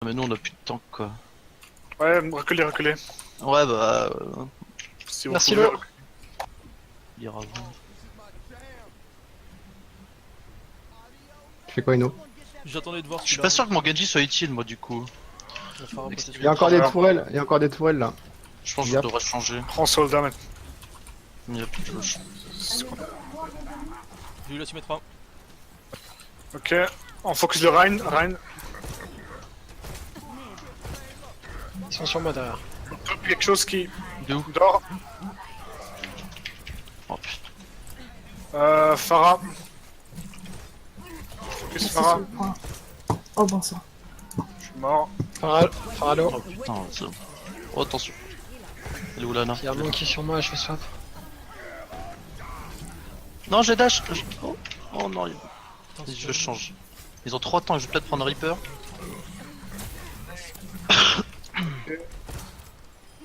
Mais nous on a plus de temps quoi. Ouais, reculez, reculez. Ouais bah... Si vous Merci pouvez, Lo. lire avant. Tu fais quoi, Ino? J'attendais de voir Je suis pas sûr que mon Genji soit utile moi du coup. Il y a encore des tourelles, il y a encore des tourelles là. Je pense que je Yep. devrais changer. prends soldat maintenant. Yep, je le change. J'ai eu la Symmetra. Ok, on focus le Rhine, Rhine. Ils sont sur moi derrière. Quelque chose qui De où? dort. Oh putain. Farah. Focus Farah. Oh bon sang. Je suis mort. Faralo. Oh putain, c'est bon. Oh attention. Elle est où Lana? Il y a un monkey sur moi, je fais swap. Non j'ai dash. Oh non, je change. Ils ont 3 temps, je vais peut-être prendre un Reaper.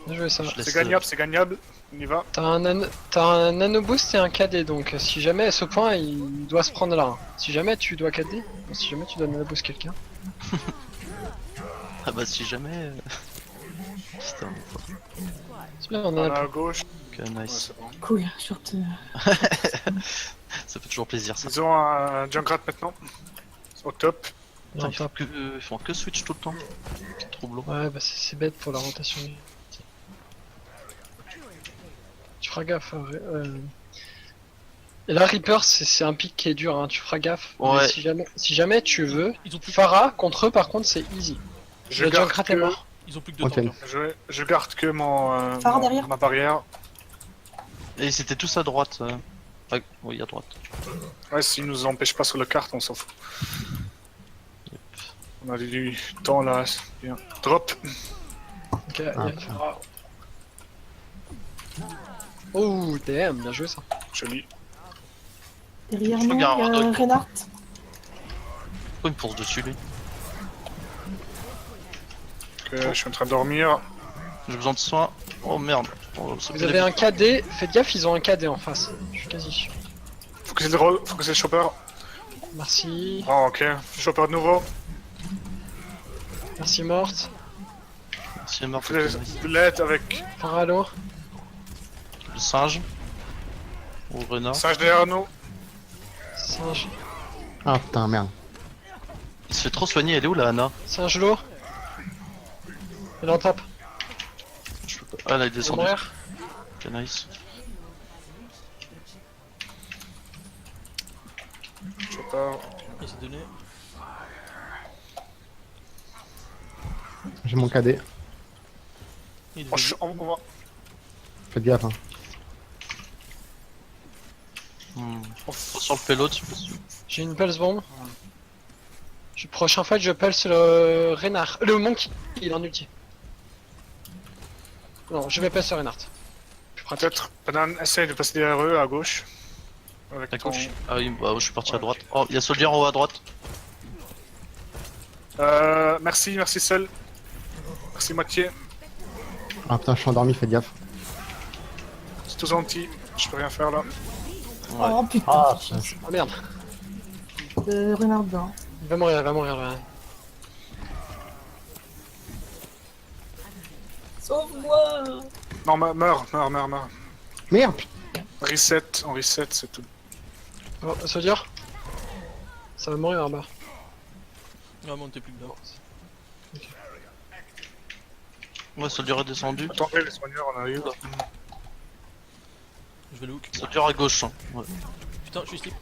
Bien joué ça. Je laisse, C'est gagnable, c'est gagnable. On y va. T'as un nano boost et un KD, donc si jamais à ce point il doit se prendre là. Hein. Si jamais tu dois KD, si jamais tu dois nano boost quelqu'un. Ah bah si jamais... Putain, C'est bien, on On a a à gauche. ok Ouais, nice. c'est bon. Cool, short. Ça fait toujours plaisir ça. Ils ont un Junkrat maintenant. Au top. Putain, non, top. ils font que switch tout le temps. C'est troublant. Ouais, bah c'est bête pour la rotation. Tu feras gaffe. Et là, Reaper, c'est un pic qui est dur, hein. Tu feras gaffe. Ouais. Mais si jamais tu veux, Ils ont plus, Farah contre eux, par contre, c'est easy. Je Le garde Junkrat est que, mort. ils ont plus que 2 Ok. temps. je garde que mon, Farah derrière. ma barrière. Et ils étaient tous à droite. Ah, oui, à droite. Ouais, s'ils nous empêchent pas sur la carte, on s'en fout. On a du temps là, c'est bien. Drop. Ok, y a Farah. Oh, damn, bien joué ça. Joli. Derrière Je nous, il y regarde a un un truc. Reinhardt. Pourquoi il me fonce dessus lui? Ok, je suis en train de dormir. J'ai besoin de soins. Oh merde. Oh, ça Vous fait avez des- un KD, faites gaffe, ils ont un KD en face. Je suis quasi sûr. Faut que c'est le roll, faut que c'est le chopper. Merci. Oh, ok. Chopper de nouveau. Merci morte. C'est mort. Faut de l'aide avec Faralo. Le singe. Ou renard. singe derrière nous. Singe. Ah putain, merde. Il se fait trop soigner. Elle est où la Anna? Singe lourd. Il en tape. Je peux pas. Ah là il est Il va descendu. mourir. Ok nice. Chopper. Il s'est donné. J'ai mon KD. Il Oh, devait- on va. Faites gaffe, hein. Faut sur le payload si possible. J'ai une pulse bombe. Prochain fight, je pulse le Reinhardt. Le Monk, il est en ulti. Non, je vais pulse le Reinhardt. Plus pratique. Peut-être. Banane, essaye de passer derrière eux à gauche. Avec À ton... gauche. Ah oui, bah je suis parti à Ouais, droite. Oh, il y a Soldier en haut à droite. Merci, merci seul. Merci moitié. Ah putain, je suis endormi, faites gaffe. C'est tout gentil. Je peux rien faire là. Ouais. Oh putain. Ah, Ah merde, Reinhardt blanc. il va mourir, il va mourir. Là. Sauve-moi. Non, meurs. merde. Reset, on reset, c'est tout. Oh, Soldier. Ça va mourir là-bas. Ah, mais on était plus que 2. Ouais, Soldier est descendu. Attendez, les soigneurs, on arrive. Je vais le hook. Soldier à gauche. Hein. Ouais. Putain, je suis slip.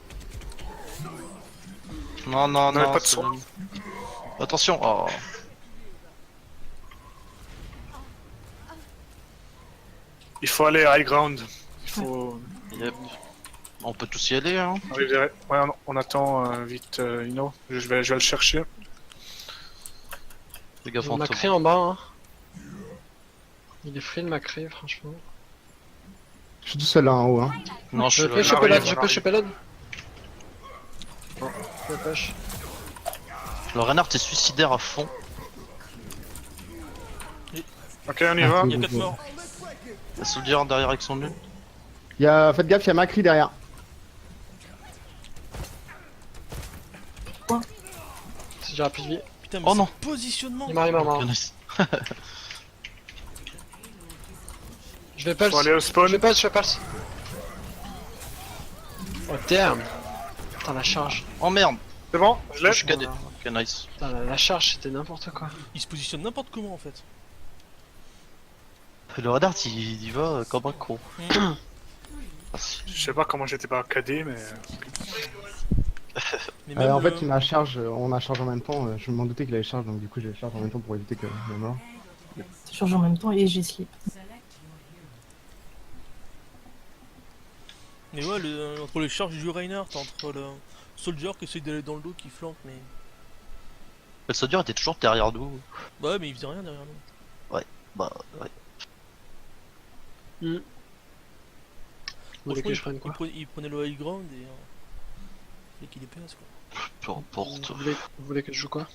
Non, non, On avait non. pas de c'est soin. bon. Attention. Oh. Il faut aller high ground. Il faut. Yep. On peut tous y aller, hein. arriver. Ouais, on attend vite Ino. Je vais le chercher. Fais gaffe Ils ont en Macri en bas. Hein. Il est free le Macri, franchement. Je suis tout seul là en haut, hein. Non, Je je peux suis choper arrive, l'autre, je on peux arrive. choper l'autre. Je push. Le Reinhardt est suicidaire à fond. Ok, on y va. Il y a 4 morts. Il y a Soldier derrière avec son nul. Faites gaffe, il y a Macri derrière. C'est déjà plus de vie. Putain, mais Oh c'est non. le positionnement. Il m'arrive mort. Nice. Je vais pulse. Faut aller au spawn. Je vais pulse, je vais pulse. Oh damn. Putain, la charge. Oh merde. C'est bon, je l'ai. Je suis KD. Ok, nice. Putain, la charge, c'était n'importe quoi. Il se positionne n'importe comment en fait. Le radar, il y va comme un con. Ah, si. Je sais pas comment j'étais pas KD, mais. Mais même En le- fait, on a charge en même temps. Je m'en doutais qu'il avait charge, donc du coup, j'ai charge en même temps pour éviter que la mort. Je change en même temps et j'ai slip. Mais ouais, entre les charges du Reinhardt, entre le Soldier qui essaye d'aller dans le dos, qui flanque, mais. Le soldier était toujours derrière nous. Bah ouais, mais il faisait rien derrière nous. Bah ouais. Vous voulez que je Franchement, prenne quoi il prenait le high ground et. Et qu'il est PS quoi. Peu importe. vous voulez que je joue quoi?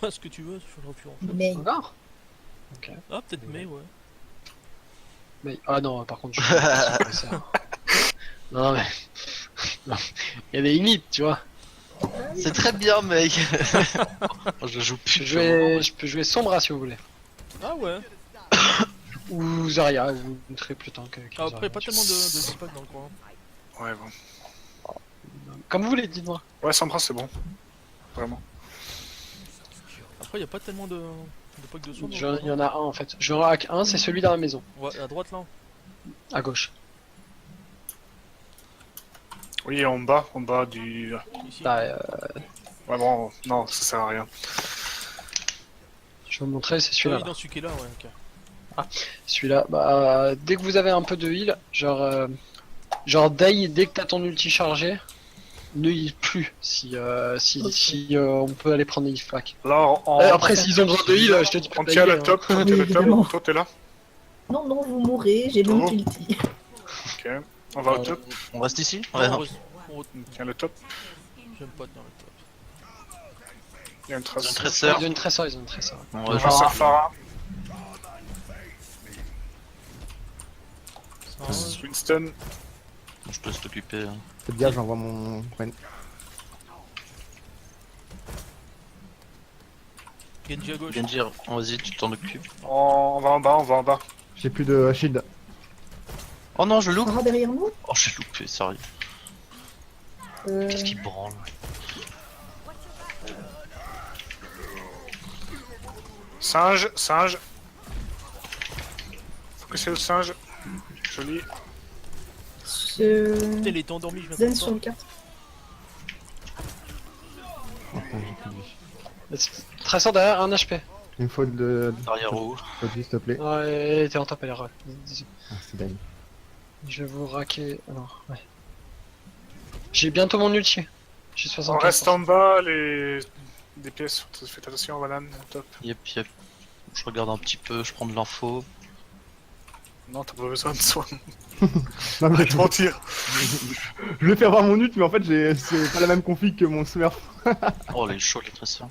Moi, ce que tu veux, je suis en fait. Mais Encore? Ok. Ah, peut-être mais ouais. Mais... Ah non, par contre, je joue pas, c'est ça. Non mais... Non. Il y a des limites, tu vois. C'est très bien, mec. Je joue plus. Je peux jouer sombre si vous voulez. Ah ouais. Ou Zarya, ou très plus tant que Ah, après, Zarya. pas tellement de dispatch dans le coin. Ouais, bon. Comme vous voulez, dites-moi. Ouais, Sombra, c'est bon. Vraiment. Après, y a pas tellement de packs de son. Il y en a un en fait. Je vais en hack un, c'est celui dans la maison, Ouais, à droite là. à gauche. Oui, en bas du. Ici. Bah, Ouais, bon, non, ça sert à rien. je vais vous montrer, c'est Ah celui-là. oui, dans celui qui est là, ouais, ok. Celui-là, bah, dès que vous avez un peu de heal, genre Dai, dès que t'as ton ulti chargé, ne heal plus si on peut aller prendre des heal packs. Là, Après, s'ils ont besoin de heal, je te dis pas on de tient heal, le hein. top, on tient le Évidemment. top. Toi, t'es là. non, non, vous mourrez, j'ai Oh. l'ulti. Ok. On va au top. On reste ici? Non, Ouais, on non. reste- On tient le top. J'aime pas tenir le top. Il y a une trace. J'ai une tresseur. Ils ont une tressor, ils ont une tressor. Bon, On ouais, va sur Pharah. Ah, Winston. je te laisse t'occuper. Hein. Faites gaffe, j'envoie mon Gwen. Genji à gauche. Genji, vas-y, tu t'en occupes. On va en bas. J'ai plus de shield. Oh non, je loupe. Sarah derrière nous Oh, j'ai loupé, sérieux. Qu'est-ce qui branle? Singe. Faut que c'est le singe. Joli. Putain, il était endormi, je Zen m'attends sur pas. le carte. Oh, putain, j'ai plus de vie. Tressor derrière, 1 HP. Il me faut de Derrière où? s'il te plaît. Ouais, t'es en top, elle est rack. Ah, c'est dingue. Je vais vous raquer. Alors, ouais. J'ai bientôt mon ulti. J'ai 60. On reste en bas, des pièces. Faites attention, banane. Top. Yep. Je regarde un petit peu, je prends de l'info. Non, t'as pas besoin de soin. Non, mais Arrête de mentir. je vais faire voir mon ult, mais en fait, c'est pas la même config que mon Smurf. Oh, les chauds, les tresseurs.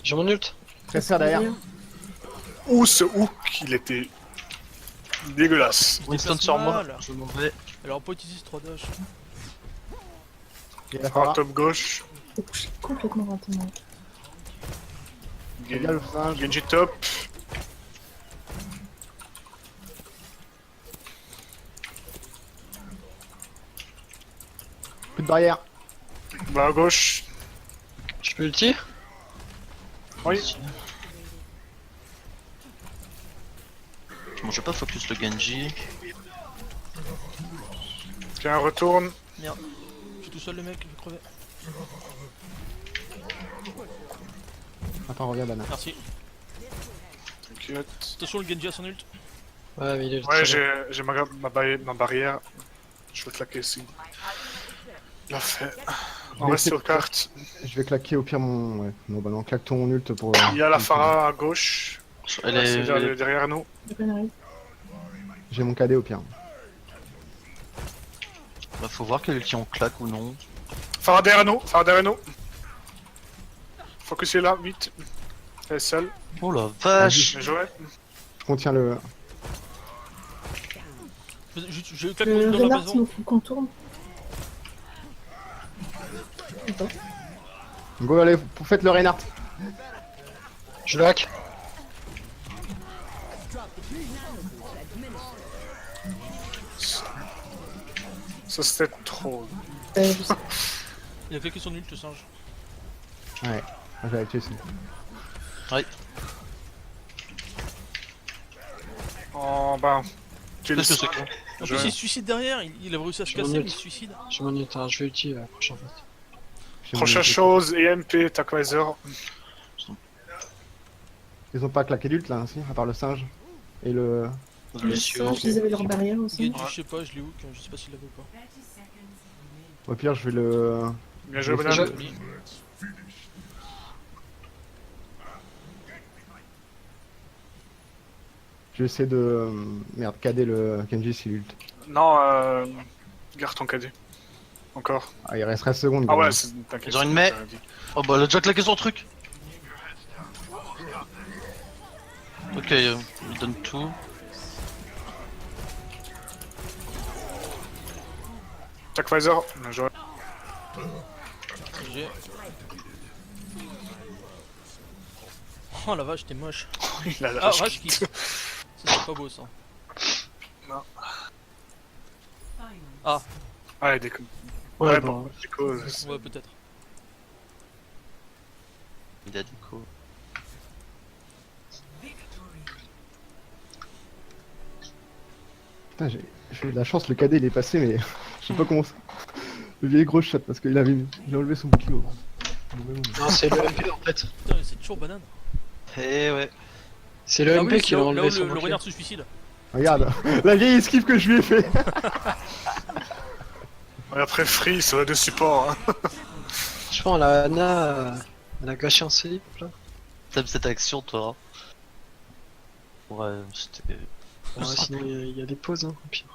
J'ai mon ult. Tresseur derrière. Ouh, ce hook, il était dégueulasse. Winston passe sur moi, mal. je m'en vais. Alors, pas utiliser ce 3 dash. Il y a la Pharah Pharah. top gauche. Oh, j'ai complètement raté mon. Faites gaffe, singe. Genji top. Plus de barrière. Bas à gauche. Je peux ulti. Oui. Bon, je vais pas focus le Genji. Tiens, retourne. Merde. Je suis tout seul, le mec, je vais crever. Attends, regarde, Anna. Merci. T'inquiète. Attention, le Genji a son ult. Ouais, mais il est Ouais, très bien. j'ai ma barrière. Je vais claquer ici. L'a fait. On vais reste essayer sur carte. Je vais claquer au pire mon. Ouais, non, bah non, claque ton ult pour. Il y a la Pharah à gauche. Elle Ouais, c'est est... derrière nous. J'ai pas d'arrêt. J'ai mon KD au pire. Bah, faut voir quel ulti on claque ou non. Pharah derrière nous. Focusez là, vite. Elle est seule. Oh la vache! Bien joué. Je contiens le. Je claque mon Le ult dans la Renard maison. nous faut qu'on tourne. Attends. Go, allez, faites le Reinhardt. Je le hack. Ça c'était trop. Je sais. Il a claqué son ult, le singe. Ouais, moi j'avais tué aussi. Oh bah. Kills. Qu'est-ce que c'est que En Je- plus, il se suicide derrière, il a réussi à se Je casser, m'en mais il se suicide. Je m'en éteins, je vais utiliser la prochaine fois. Prochaine chose, EMP, Tackvisor. Ils ont pas claqué d'ult là, si, à part le singe. Et le. Les singes, ils avaient leur barrière aussi. Genji, je sais pas, je l'ai hook, je sais pas s'il l'avait ou pas. Au pire, je vais le. Bien joué, Je- bonhomme. Je vais essayer de. Merde, cader le Kenji s'il ult. Non, garde ton KD. Encore. Ah, il reste 13 secondes. Ah quand ouais, même. t'inquiète. Ils ont une main. t'as dit. Oh bah, elle a déjà claqué son truc. Ok, il donne tout. Tackvisor, bien joué. GG. Oh la vache, t'es moche. Il a la Ah, rage rage quitte. kick. Ça, c'est pas beau ça. Ouais, déconne. Ouais, Ouais, bon. bon, déco, Ouais, peut-être. Il a dit quoi? Putain, j'ai eu de la chance, le cadet il est passé, mais je sais pas comment ça. Le vieil gros shot parce qu'il avait il a enlevé son bouclier. Non, c'est le MP en fait. Putain, c'est toujours banane. Eh ouais. C'est le Ah MP oui, qui là l'a où- là enlevé où son le bouclier. renard se suicide. Regarde, la vieille esquive que je lui ai fait. Ouais, après Free, ça va de support. Hein. Je pense la Anna, elle a gâché un slip là. T'aimes cette action, toi? Ouais, c'était. Ouais, sinon il y a des pauses hein, au pire.